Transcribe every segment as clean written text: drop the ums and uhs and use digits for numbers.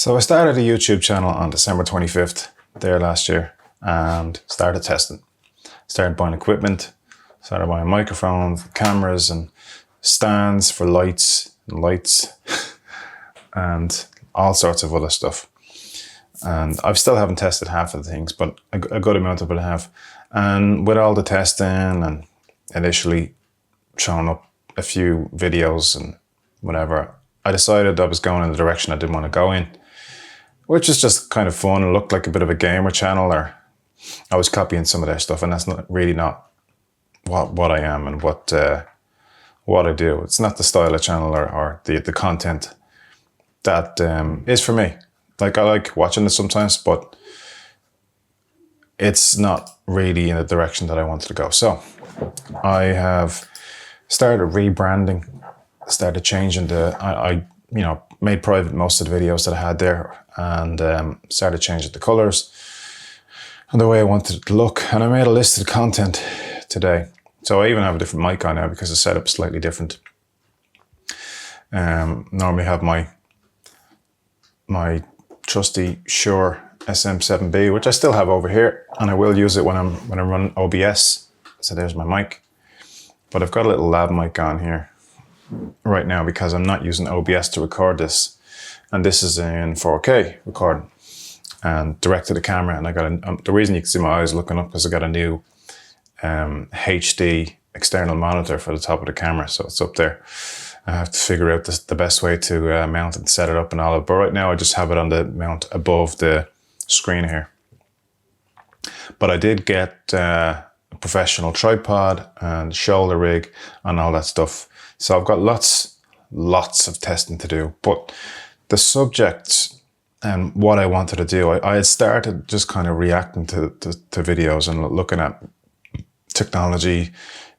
So I started a YouTube channel on December 25th there last year and started testing. Started buying equipment, started buying microphones, cameras and stands for lights and all sorts of other stuff. And I still haven't tested half of the things, but a good amount of it I have. And with all the testing and initially showing up a few videos and whatever, I decided I was going in the direction I didn't want to go in, which is just kind of fun. It looked like a bit of a gamer channel, or I was copying some of their stuff, and that's not what I am and what I do. It's not the style of channel or the content that is for me. Like, I like watching it sometimes, but it's not really in the direction that I wanted to go. So I have started rebranding, started changing I made private most of the videos that I had there, and started changing the colors and the way I wanted it to look. And I made a list of content today. So I even have a different mic on now because the setup's slightly different. Normally have my trusty Shure SM7B, which I still have over here, and I will use it when I'm running OBS. So there's my mic. But I've got a little lav mic on here right now because I'm not using OBS to record this, and this is in 4K recording and direct to the camera. And I got the reason you can see my eyes looking up because I got a new HD external monitor for the top of the camera, so it's up there. I have to figure out the best way to mount and set it up and all of it. But right now I just have it on the mount above the screen here. But I did get a professional tripod and shoulder rig and all that stuff. So I've got lots of testing to do. But the subject and what I wanted to do, I had started just kind of reacting to videos and looking at technology,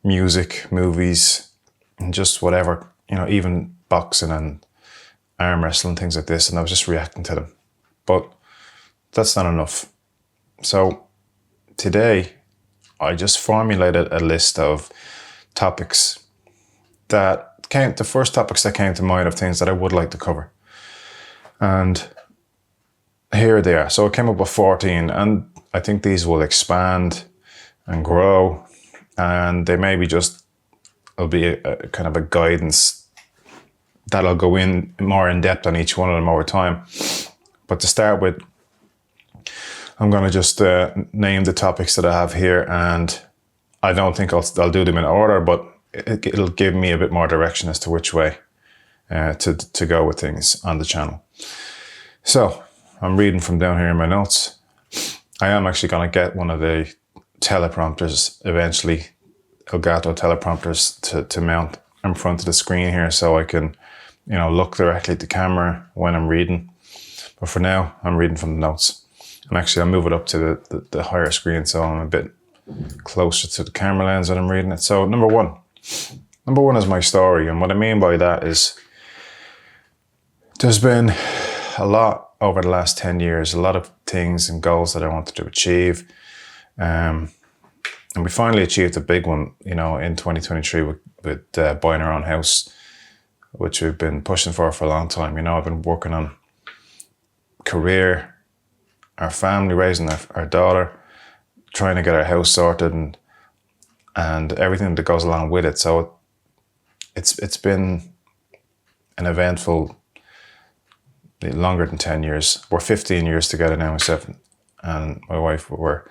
music, movies, and just whatever, even boxing and arm wrestling, things like this. And I was just reacting to them. But that's not enough. So today, I just formulated a list of topics the first topics that came to mind of things that I would like to cover. And here they are. So I came up with 14, and I think these will expand and grow, and they maybe it'll be a kind of a guidance that I'll go in more in depth on each one of them over time. But to start with, I'm going to just name the topics that I have here, and I don't think I'll do them in order, but it'll give me a bit more direction as to which way to go with things on the channel. So I'm reading from down here in my notes. I am actually going to get one of the teleprompters eventually, Elgato teleprompters, to mount in front of the screen here so I can, look directly at the camera when I'm reading. But for now, I'm reading from the notes. And actually, I'll move it up to the higher screen so I'm a bit closer to the camera lens when I'm reading it. So number one is my story. And what I mean by that is there's been a lot over the last 10 years, a lot of things and goals that I wanted to achieve. And we finally achieved a big one, in 2023 with buying our own house, which we've been pushing for a long time. I've been working on career, our family, raising our daughter, trying to get our house sorted and everything that goes along with it. So it's been an eventful, longer than 10 years. We're 15 years together now, myself and my wife. We're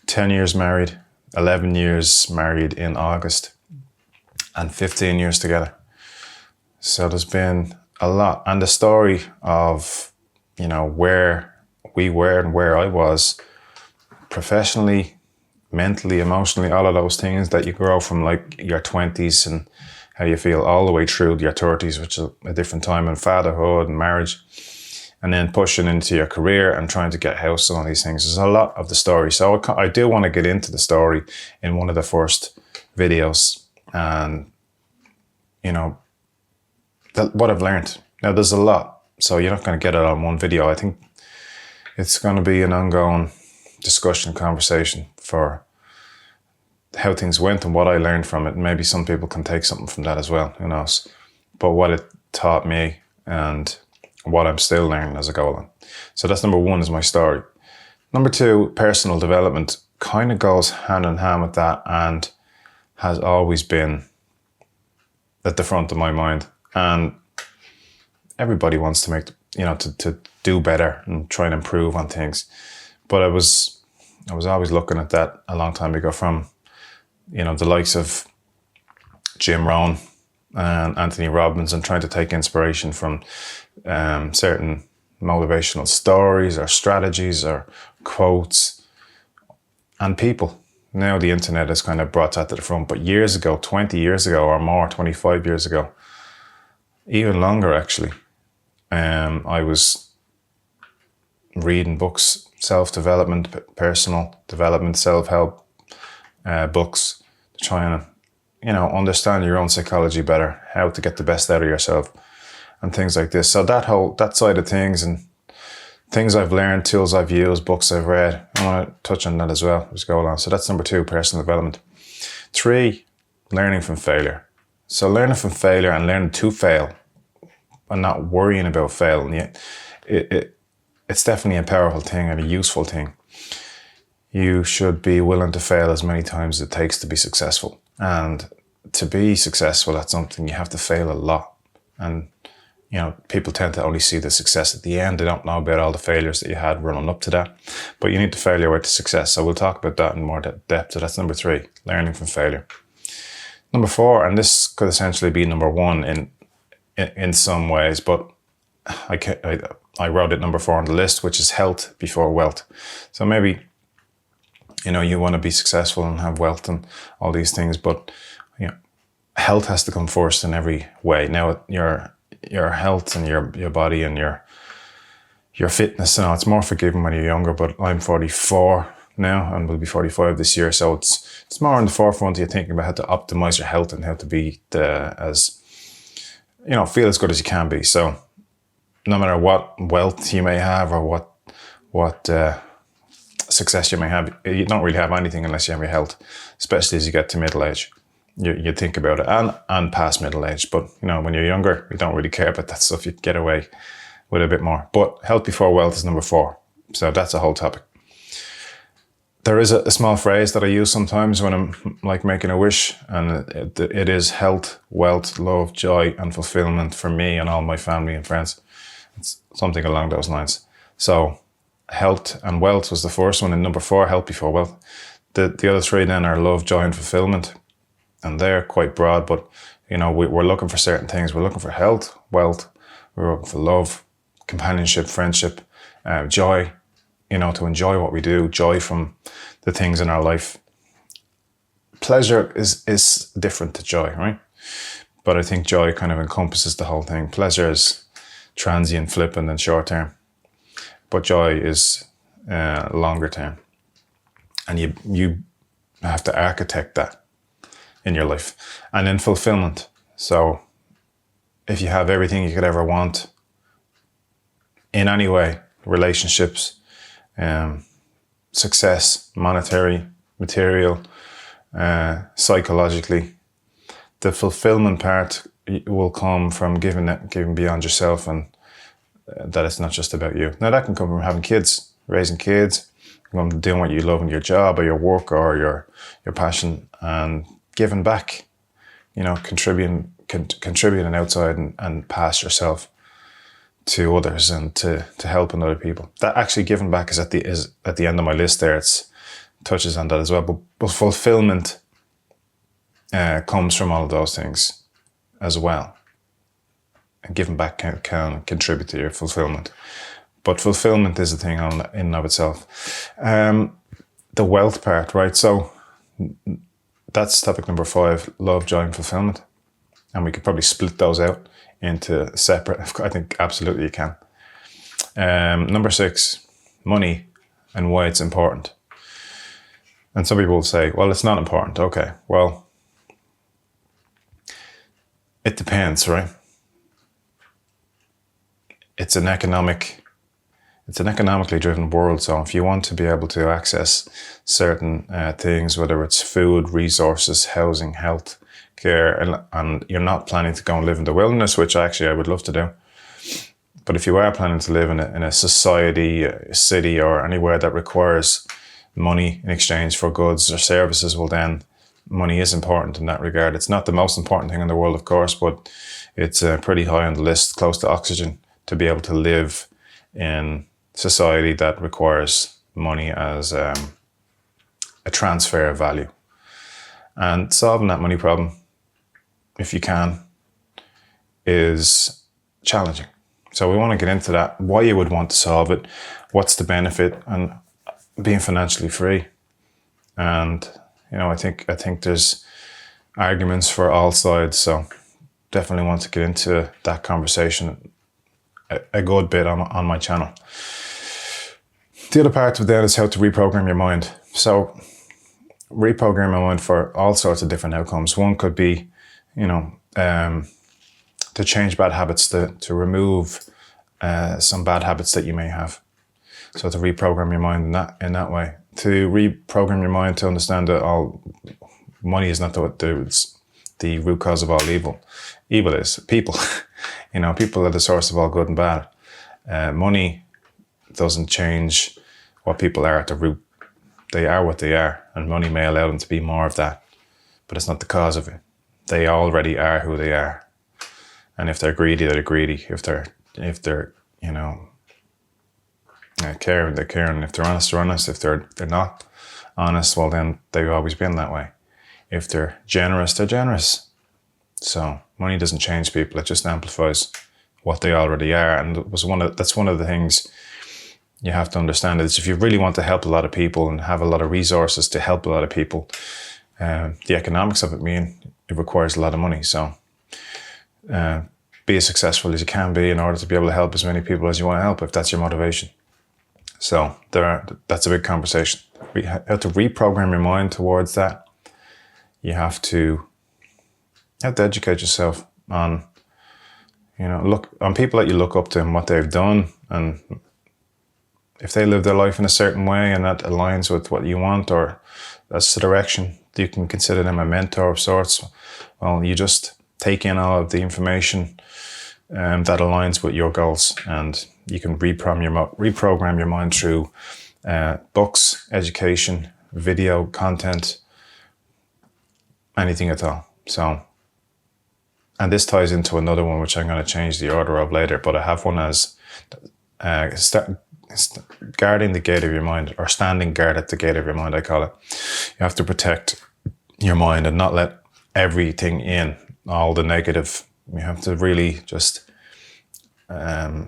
10 years married, 11 years married in August, and 15 years together. So there's been a lot. And the story of, where we were and where I was professionally, mentally, emotionally, all of those things that you grow from like your 20s and how you feel all the way through your 30s, which is a different time in fatherhood and marriage, and then pushing into your career and trying to get a house and all these things. There's a lot of the story. So I do want to get into the story in one of the first videos and, what I've learned. Now, there's a lot, so you're not going to get it on one video. I think it's going to be an ongoing discussion, conversation for how things went and what I learned from it. Maybe some people can take something from that as well, who knows. But what it taught me and what I'm still learning as I go along. So that's number one, is my story. Number two, personal development, kind of goes hand in hand with that and has always been at the front of my mind. And everybody wants to make, to do better and try and improve on things. But I was always looking at that a long time ago from, the likes of Jim Rohn and Anthony Robbins, and trying to take inspiration from certain motivational stories or strategies or quotes and people. Now the internet has kind of brought that to the front, but years ago, 20 years ago or more, 25 years ago, even longer actually, I was reading books, self-development, personal development, self-help books to try and, understand your own psychology better, how to get the best out of yourself and things like this. So that side of things, and things I've learned, tools I've used, books I've read, I want to touch on that as well as go along. So that's number two, personal development. Three, learning from failure. So learning from failure and learning to fail and not worrying about failing. It's definitely a powerful thing and a useful thing. You should be willing to fail as many times as it takes to be successful. And to be successful at something, you have to fail a lot. And, people tend to only see the success at the end. They don't know about all the failures that you had running up to that. But you need to fail your way to success. So we'll talk about that in more depth. So that's number three, learning from failure. Number four, and this could essentially be number one in some ways, but I wrote it number four on the list, which is health before wealth. So maybe, you want to be successful and have wealth and all these things, but health has to come first in every way. Now your health and your body and your fitness, it's more forgiving when you're younger, but I'm 44 now and will be 45 this year. So it's more in the forefront. You're thinking about how to optimize your health and how to be feel as good as you can be. So no matter what wealth you may have or what success you may have, you don't really have anything unless you have your health, especially as you get to middle age. You think about it and past middle age. But, when you're younger, you don't really care about that stuff. You get away with a bit more. But health before wealth is number four. So that's a whole topic. There is a small phrase that I use sometimes when I'm like making a wish, and it is health, wealth, love, joy, and fulfillment for me and all my family and friends. It's something along those lines. So health and wealth was the first one, and number four, health before wealth. The other three then are love, joy, and fulfillment. And they're quite broad, but we're looking for certain things. We're looking for health, wealth, we're looking for love, companionship, friendship, joy, to enjoy what we do, joy from the things in our life. Pleasure is different to joy, right? But I think joy kind of encompasses the whole thing. Pleasure is transient, flippant, and short term. But joy is longer term. And you have to architect that in your life. And then fulfillment. So if you have everything you could ever want in any way, relationships, success, monetary, material, psychologically, the fulfillment part will come from giving beyond yourself, and that it's not just about you. Now that can come from having kids, raising kids, from doing what you love in your job or your work or your passion, and giving back, contributing outside and past yourself to others and to helping other people. That actually giving back is at the end of my list there. It touches on that as well. But fulfillment comes from all of those things as well. And giving back can contribute to your fulfillment. But fulfillment is a thing in and of itself. The wealth part, right? So that's topic number 5, love, joy, and fulfillment. And we could probably split those out into separate. I think absolutely you can. Number 6, money and why it's important. And some people will say, well, it's not important. Okay, well, it depends, right? It's an economically driven world. So if you want to be able to access certain things, whether it's food, resources, housing, health, care, and you're not planning to go and live in the wilderness, which actually I would love to do, But if you are planning to live in a society, a city, or anywhere that requires money in exchange for goods or services, well then money is important in that regard. It's not the most important thing in the world, of course, but it's pretty high on the list, close to oxygen, to be able to live in society that requires money as a transfer of value. And solving that money problem, if you can, is challenging. So we want to get into that, why you would want to solve it, what's the benefit, and being financially free. And I think there's arguments for all sides, so definitely want to get into that conversation a good bit on my channel. The other part of that is how to reprogram your mind. So reprogram your mind for all sorts of different outcomes. One could be, to change bad habits, to remove some bad habits that you may have. So to reprogram your mind in that way. To reprogram your mind to understand that all money is not the root cause of all evil. Evil is people. People are the source of all good and bad. Money doesn't change what people are at the root. They are what they are, and money may allow them to be more of that, but it's not the cause of it. They already are who they are. And if they're greedy, they're greedy. If they're caring, they're caring. If they're honest, they're honest. If they're not honest, well then they've always been that way. If they're generous, they're generous. So money doesn't change people. It just amplifies what they already are. And that's one of the things you have to understand, is if you really want to help a lot of people and have a lot of resources to help a lot of people, the economics of it it requires a lot of money. So be as successful as you can be in order to be able to help as many people as you want to help, if that's your motivation. So that's a big conversation. You have to reprogram your mind towards that. You have to educate yourself on, look on people that you look up to and what they've done, and if they live their life in a certain way and that aligns with what you want, or that's the direction, you can consider them a mentor of sorts. Well, you just take in all of the information that aligns with your goals, and you can reprogram your mind through books, education, video content, anything at all. So, and this ties into another one which I'm going to change the order of later, but I have one as guarding the gate of your mind, or standing guard at the gate of your mind, I call it. You have to protect your mind and not let everything in, all the negative. You have to really just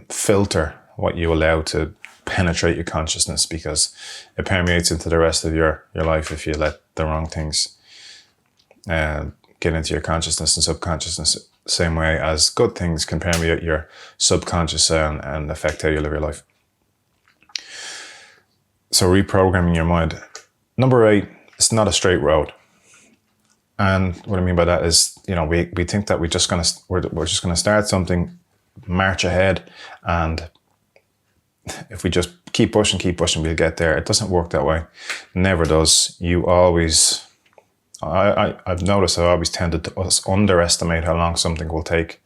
filter what you allow to penetrate your consciousness, because it permeates into the rest of your life if you let the wrong things get into your consciousness and subconsciousness, same way as good things can permeate your subconscious and affect how you live your life. So reprogramming your mind. Number 8, it's not a straight road. And what I mean by that is, we think that we're just gonna start something, march ahead, and if we just keep pushing, we'll get there. It doesn't work that way. Never does. You always, I've noticed I always tended to underestimate how long something will take.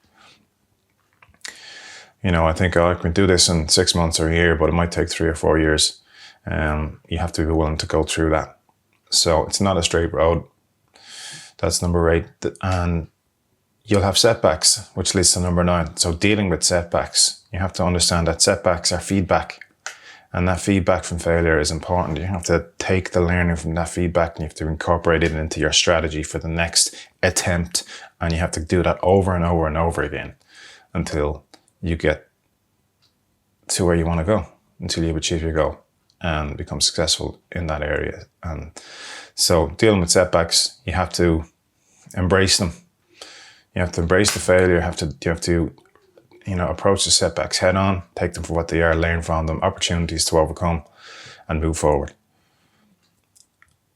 I think I can do this in 6 months or a year, but it might take 3 or 4 years. You have to be willing to go through that. So it's not a straight road. That's number 8. And you'll have setbacks, which leads to number 9. So dealing with setbacks, you have to understand that setbacks are feedback, and that feedback from failure is important. You have to take the learning from that feedback and you have to incorporate it into your strategy for the next attempt. And you have to do that over and over and over again until you get to where you want to go, until you've achieved your goal and become successful in that area. And so dealing with setbacks, you have to embrace them. You have to embrace the failure. You have to approach the setbacks head on, take them for what they are, learn from them, opportunities to overcome, and move forward.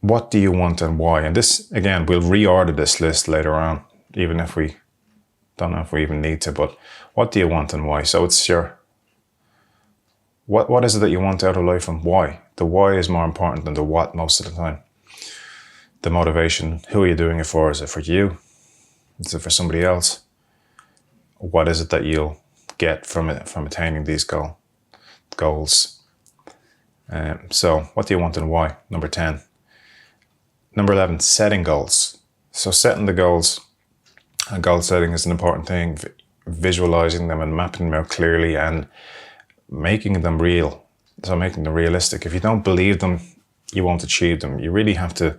What do you want and why? And this, again, we'll reorder this list later on, even if we don't know if we even need to, but what do you want and why? So it's what is it that you want out of life and why? The why is more important than the what most of the time. The motivation, who are you doing it for? Is it for you? Is it for somebody else? What is it that you'll get from attaining these goals. So what do you want and why? Number 10. Number 11, setting goals. So setting the goals, and goal setting is an important thing. Visualizing them and mapping them out clearly and making them real. So making them realistic. If you don't believe them, you won't achieve them. You really have to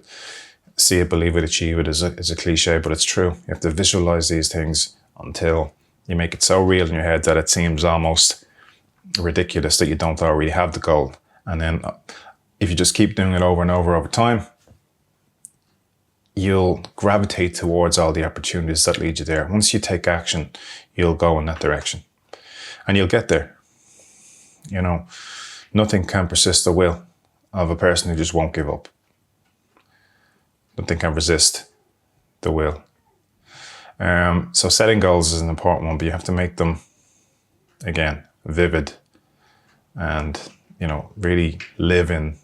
see it, believe it, achieve it is a cliche, but it's true. You have to visualize these things until you make it so real in your head that it seems almost ridiculous that you don't already have the goal. And then if you just keep doing it over and over time, you'll gravitate towards all the opportunities that lead you there. Once you take action, you'll go in that direction and you'll get there. You know, nothing can persist the will of a person who just won't give up. Nothing can resist the will. So setting goals is an important one, but you have to make them, again, vivid and, you know, really live in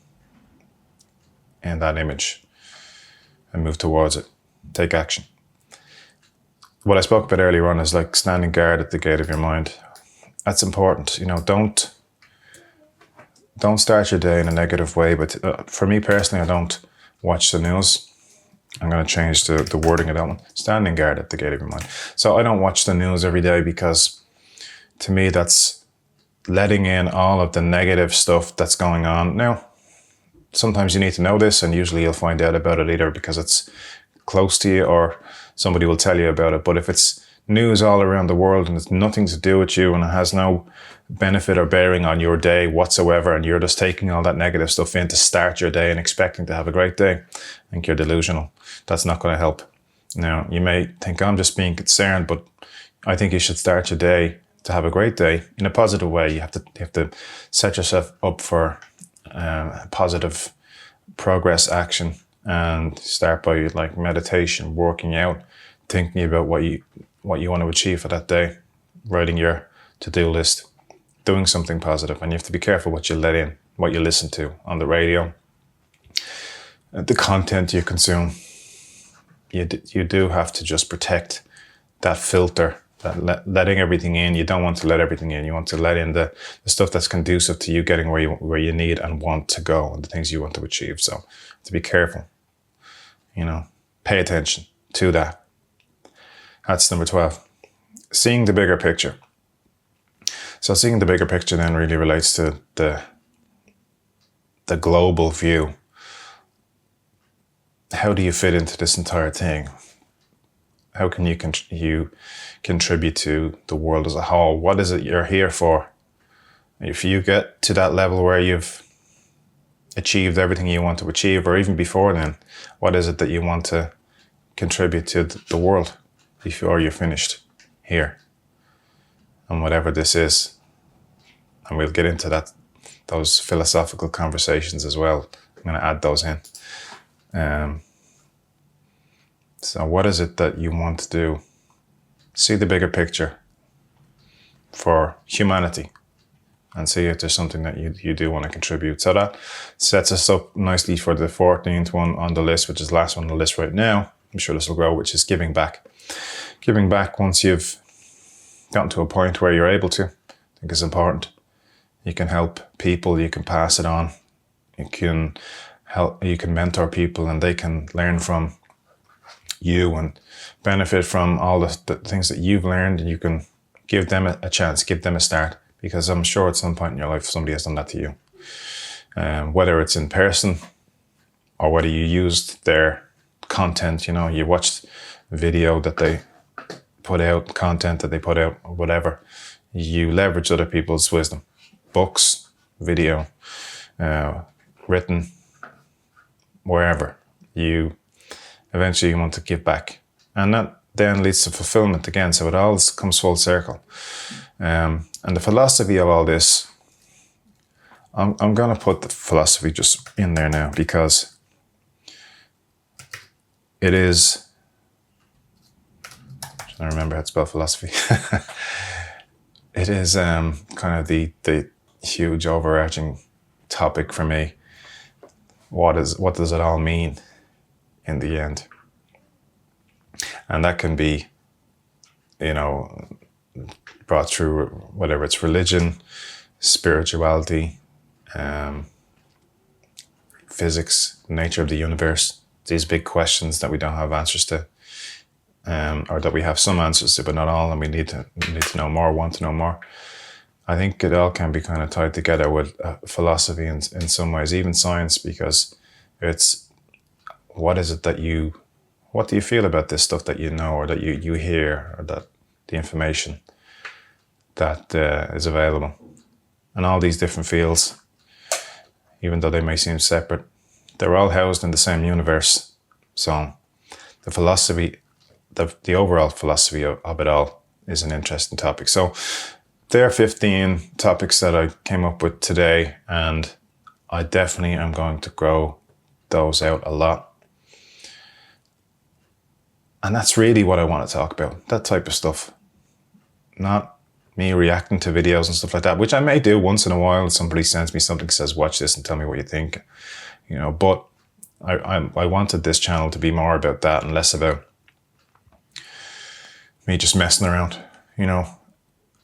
that image and move towards it. Take action. What I spoke about earlier on is like standing guard at the gate of your mind. That's important. You know, don't start your day in a negative way. But for me personally, I don't watch the news. I'm going to change the wording of that one. Standing guard at the gate of your mind. So I don't watch the news every day because to me that's letting in all of the negative stuff that's going on. Now, sometimes you need to know this, and usually you'll find out about it either because it's close to you or somebody will tell you about it. But if it's news all around the world and it's nothing to do with you and it has no benefit or bearing on your day whatsoever, and you're just taking all that negative stuff in to start your day and expecting to have a great day, I think you're delusional. That's not going to help. Now, you may think I'm just being concerned, but I think you should start your day to have a great day in a positive way. You have to set yourself up for positive progress action and start by like meditation, working out, thinking about what you want to achieve for that day, writing your to-do list, doing something positive. And you have to be careful what you let in, what you listen to on the radio, the content you consume. You do have to just protect that filter, that letting everything in. You don't want to let everything in. You want to let in the stuff that's conducive to you getting where you need and want to go and the things you want to achieve. So to be careful, you know, pay attention to that. That's number 12. Seeing the bigger picture. So seeing the bigger picture then really relates to the global view. How do you fit into this entire thing? How can you contribute to the world as a whole? What is it you're here for? If you get to that level where you've achieved everything you want to achieve, or even before then, what is it that you want to contribute to the world before you're finished here? And whatever this is, and we'll get into those philosophical conversations as well. I'm going to add those in. So what is it that you want to do? See the bigger picture for humanity and see if there's something that you do want to contribute. So that sets us up nicely for the 14th one on the list, which is the last one on the list right now. I'm sure this will grow, which is giving back. Giving back once you've gotten to a point where you're able to, I think is important. You can help people, you can pass it on, you can mentor people and they can learn from you and benefit from all the things that you've learned, and you can give them a chance, give them a start, because I'm sure at some point in your life somebody has done that to you. Whether it's in person or whether you used their content, you know, you watched video that they put out, content that they put out, or whatever, you leverage other people's wisdom. Books, video, written, wherever. You eventually want to give back. And that then leads to fulfillment again. So it all comes full circle. And the philosophy of all this, I'm going to put the philosophy just in there now, because it is, I'm trying to remember how to spell philosophy. It is kind of the huge overarching topic for me. What does it all mean in the end? And that can be, you know, brought through, whatever it's religion, spirituality, physics, nature of the universe, these big questions that we don't have answers to, or that we have some answers to, but not all, and we need to know more, want to know more. I think it all can be kind of tied together with philosophy in some ways, even science, because it's, what do you feel about this stuff that you know, or that you hear, or that the information that is available. And all these different fields, even though they may seem separate, they're all housed in the same universe. So the philosophy, the overall philosophy of it all is an interesting topic. So there are 15 topics that I came up with today, and I definitely am going to grow those out a lot. And that's really what I want to talk about, that type of stuff. Not me reacting to videos and stuff like that, which I may do once in a while. Somebody sends me something, says, watch this and tell me what you think. But I wanted this channel to be more about that and less about me just messing around.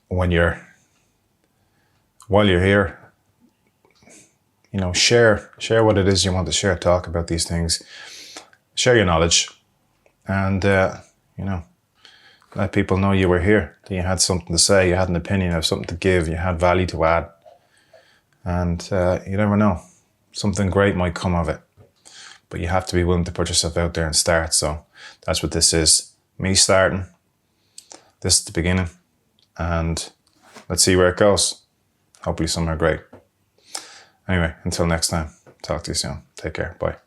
While you're here, share what it is you want to share, talk about these things, share your knowledge, and let people know you were here, that you had something to say, you had an opinion, you have something to give, you had value to add. And you never know, something great might come of it. But you have to be willing to put yourself out there and start. So that's what this is, me starting. This is the beginning, and let's see where it goes. Hopefully somewhere great. Anyway, until next time, talk to you soon. Take care. Bye.